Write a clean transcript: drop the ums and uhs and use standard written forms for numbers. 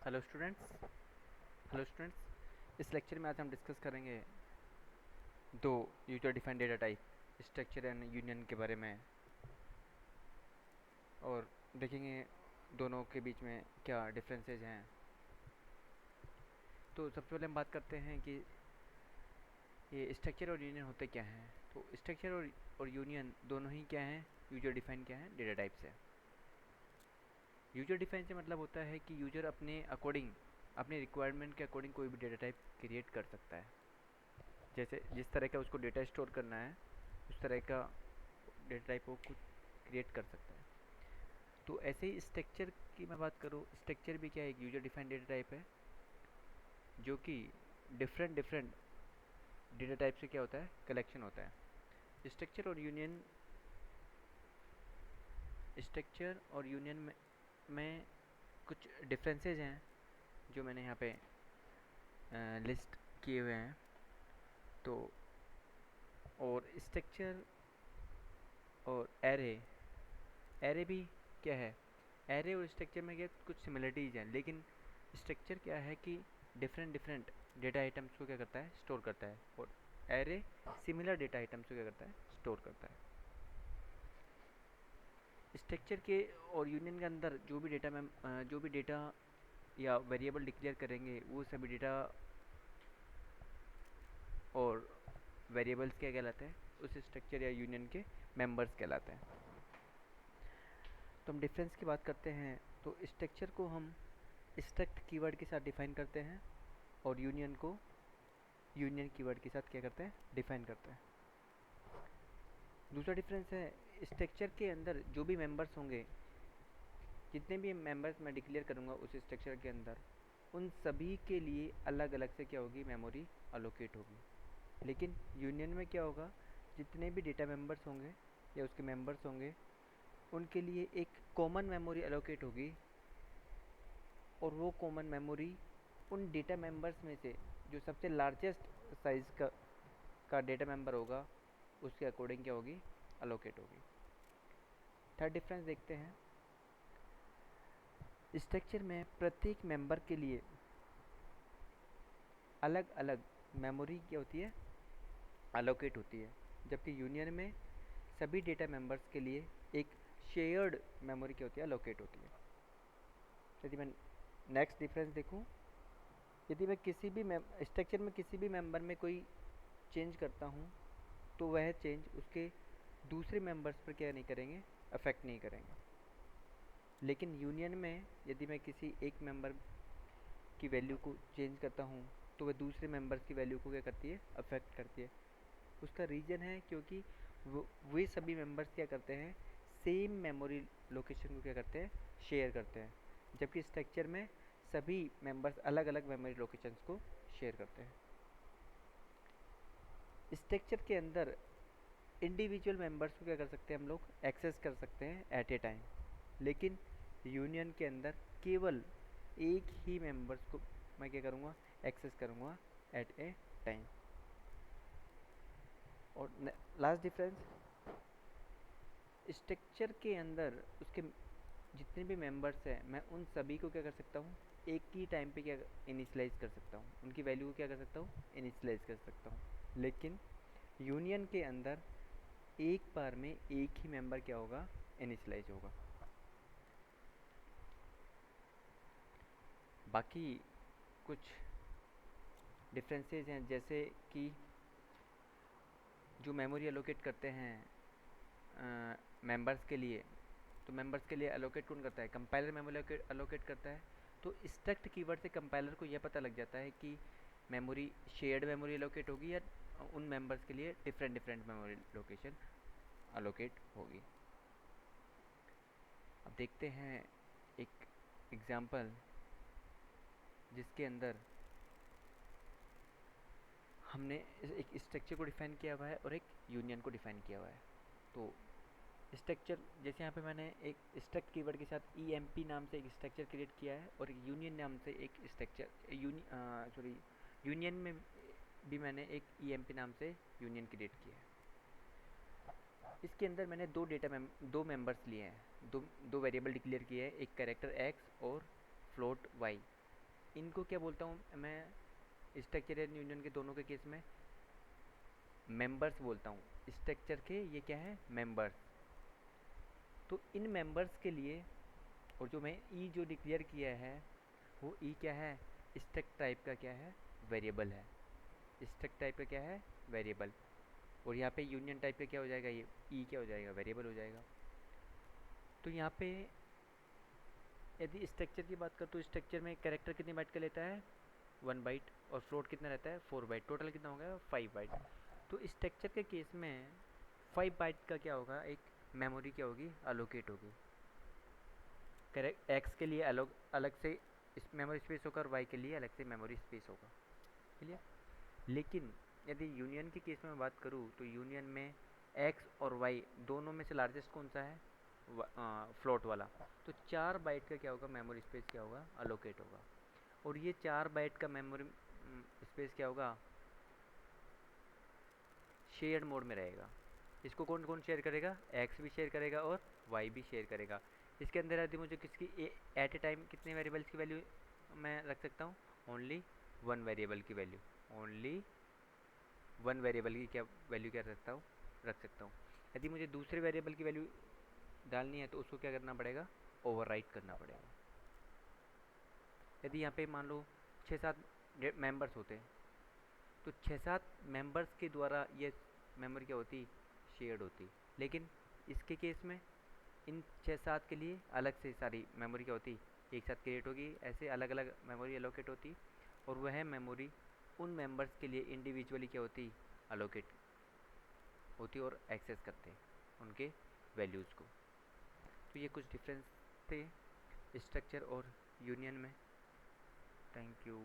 Hello students, इस lecture में आज हम डिस्कस करेंगे दो user defined data type structure and union के बारे में और देखेंगे दोनों के बीच में क्या डिफरेंसेस हैं। तो सबसे पहले हम बात करते हैं कि ये स्ट्रक्चर और यूनियन होते क्या हैं। तो स्ट्रक्चर और यूनियन दोनों ही क्या हैं, यूजर डिफाइंड क्या हैं डेटा टाइप से। यूजर डिफाइन से मतलब होता है कि यूजर अपने अकॉर्डिंग, अपने रिक्वायरमेंट के अकॉर्डिंग कोई भी डेटा टाइप क्रिएट कर सकता है। जैसे जिस तरह का उसको डेटा स्टोर करना है उस तरह का डेटा टाइप वो खुद क्रिएट कर सकता है। तो ऐसे ही स्ट्रक्चर की मैं बात करूँ, स्ट्रक्चर भी क्या है, एक यूजर डिफाइंड डेटा टाइप है जो कि डिफरेंट डिफरेंट डेटा टाइप से क्या होता है, कलेक्शन होता है। स्ट्रक्चर और यूनियन में कुछ डिफरेंसेस हैं जो मैंने यहाँ पे लिस्ट किए हुए हैं। तो और स्ट्रक्चर और एरे एरे भी क्या है, एरे और स्ट्रक्चर में क्या कुछ सिमिलरिटीज़ हैं, लेकिन स्ट्रक्चर क्या है कि डिफरेंट डिफरेंट डेटा आइटम्स को क्या करता है, स्टोर करता है, और एरे सिमिलर डेटा आइटम्स को क्या करता है, स्टोर करता है। स्ट्रक्चर के और यूनियन के अंदर जो भी डेटा या वेरिएबल डिक्लेयर करेंगे वो सभी डेटा और वेरिएबल्स क्या कहलाते हैं, उस स्ट्रक्चर या यूनियन के मेंबर्स कहलाते हैं। तो हम डिफरेंस की बात करते हैं तो स्ट्रक्चर को हम स्ट्रक्ट कीवर्ड के साथ डिफाइन करते हैं और यूनियन को यूनियन कीवर्ड के साथ क्या करते हैं, डिफाइन करते हैं। दूसरा डिफरेंस है, स्ट्रक्चर के अंदर जो भी मेंबर्स होंगे, जितने भी मेंबर्स मैं डिक्लेयर करूँगा उस स्ट्रक्चर के अंदर, उन सभी के लिए अलग अलग से क्या होगी, मेमोरी अलोकेट होगी। लेकिन यूनियन में क्या होगा, जितने भी डेटा मेंबर्स होंगे या उसके मेंबर्स होंगे उनके लिए एक कॉमन मेमोरी अलोकेट होगी, और वो कॉमन मेमोरी उन डेटा मेंबर्स में से जो सबसे लार्जेस्ट साइज़ का डेटा मेंबर होगा उसके अकॉर्डिंग क्या होगी, अलोकेट होगी। थर्ड डिफरेंस देखते हैं, स्ट्रक्चर में प्रत्येक मेंबर के लिए अलग अलग मेमोरी क्या होती है, अलोकेट होती है, जबकि यूनियन में सभी डेटा मेंबर्स के लिए एक शेयर्ड मेमोरी क्या होती है, अलोकेट होती है। यदि मैं नेक्स्ट डिफरेंस देखूं, यदि मैं किसी भी स्ट्रक्चर में किसी भी मेंबर में कोई चेंज करता हूं तो वह चेंज उसके दूसरे मेंबर्स पर क्या नहीं करेंगे, अफेक्ट नहीं करेंगे। लेकिन यूनियन में यदि मैं किसी एक मेंबर की वैल्यू को चेंज करता हूँ तो वह दूसरे मेंबर्स की वैल्यू को क्या करती है, अफेक्ट करती है। उसका रीज़न है क्योंकि वे सभी मेंबर्स क्या करते हैं, सेम मेमोरी लोकेशन को क्या करते हैं, शेयर करते हैं, जबकि स्ट्रक्चर में सभी मेंबर्स अलग अलग मेमोरी लोकेशंस को शेयर करते हैं। स्ट्रक्चर के अंदर इंडिविजुअल मेंबर्स को क्या कर सकते हैं, हम लोग एक्सेस कर सकते हैं एट ए टाइम, लेकिन यूनियन के अंदर केवल एक ही मेंबर्स को मैं क्या करूँगा, एक्सेस करूँगा एट ए टाइम। और लास्ट डिफरेंस, स्ट्रक्चर के अंदर उसके जितने भी मेंबर्स हैं मैं उन सभी को क्या कर सकता हूँ, एक ही टाइम पे क्या इनिशलाइज कर सकता हूँ, उनकी वैल्यू को क्या कर सकता हूँ, इनिशलाइज कर सकता हूँ। लेकिन यूनियन के अंदर एक बार में एक ही मेंबर क्या होगा, इनिशलाइज होगा। बाकी कुछ डिफरेंसेस हैं, जैसे कि जो मेमोरी एलोकेट करते हैं मेंबर्स के लिए, तो मेंबर्स के लिए अलोकेट कौन करता है, कंपाइलर मेमोरी अलोकेट करता है। तो स्ट्रक्ट कीवर्ड से कंपाइलर को यह पता लग जाता है कि मेमोरी शेयर्ड मेमोरी अलोकेट होगी या उन मेंबर्स के लिए different different memory location allocate होगी। अब देखते हैं एक एग्जांपल जिसके अंदर हमने एक स्ट्रक्चर को डिफाइन किया हुआ है और एक यूनियन को डिफाइन किया हुआ है। तो स्ट्रक्चर, जैसे यहाँ पे मैंने एक स्ट्रक्ट कीवर्ड के साथ EMP नाम से एक स्ट्रक्चर क्रिएट किया है और एक यूनियन नाम से एक स्ट्रक्चर यूनियन में भी मैंने एक EMP नाम से यूनियन क्रिएट किया है। इसके अंदर मैंने दो मेंबर्स लिए हैं, दो वेरिएबल डिक्लेयर किए हैं, एक कैरेक्टर x और फ्लोट y। इनको क्या बोलता हूँ मैं, स्ट्रक्चर एंड यूनियन के दोनों के केस में मेंबर्स बोलता हूँ। स्ट्रक्चर के ये क्या है, मेंबर्स। तो इन मेंबर्स के लिए, और जो मैं ई जो डिक्लेयर किया है वो ई क्या है, स्ट्रक्ट टाइप का क्या है, वेरिएबल है। स्ट्रक्ट टाइप का क्या है, वेरिएबल। और यहाँ पे यूनियन टाइप का क्या हो जाएगा, ये ई क्या हो जाएगा, वेरिएबल हो जाएगा। तो यहाँ पे यदि स्ट्रक्चर की बात करूँ तो स्ट्रक्चर में कैरेक्टर कितने बाइट का लेता है, 1 बाइट, और फ्लोट कितना रहता है, 4 बाइट। टोटल कितना हो गया, 5 बाइट। तो स्ट्रक्चर के केस में 5 बाइट का क्या होगा, एक मेमोरी क्या होगी, अलोकेट होगी। करेक्ट, एक्स के लिए अलग अलग से मेमोरी स्पेस होगा और वाई के लिए अलग से मेमोरी स्पेस होगा। क्लियर। लेकिन यदि यूनियन के केस में बात करूँ तो यूनियन में एक्स और वाई दोनों में से लार्जेस्ट कौन सा है, फ्लोट वाला। तो 4 बाइट का क्या होगा, मेमोरी स्पेस क्या होगा, अलोकेट होगा। और ये 4 बाइट का मेमोरी स्पेस क्या होगा, शेयर्ड मोड में रहेगा। इसको कौन कौन शेयर करेगा, एक्स भी शेयर करेगा और वाई भी शेयर करेगा। इसके अंदर यदि मुझे किसकी एट ए टाइम कितने वेरिएबल्स की वैल्यू मैं रख सकता हूँ, ओनली 1 वेरिएबल की वैल्यू, ओनली 1 वेरिएबल की क्या वैल्यू क्या रख सकता हूँ। यदि मुझे दूसरे वेरिएबल की वैल्यू डालनी है तो उसको क्या करना पड़ेगा, ओवरराइट करना पड़ेगा। यदि यहाँ पे मान लो 6-7 मेंबर्स होते हैं तो 6-7 मेंबर्स के द्वारा ये मेमोरी क्या होती, शेयर्ड होती। लेकिन इसके केस में इन 6-7 के लिए अलग से सारी मेमोरी क्या होती, एक साथ क्रिएट होगी, ऐसे अलग अलग मेमोरी एलोकेट होती। और वह मेमोरी उन मेंबर्स के लिए इंडिविजुअली क्या होती, अलोकेट होती और एक्सेस करते उनके वैल्यूज़ को। तो ये कुछ डिफरेंस थे स्ट्रक्चर और यूनियन में। Thank you.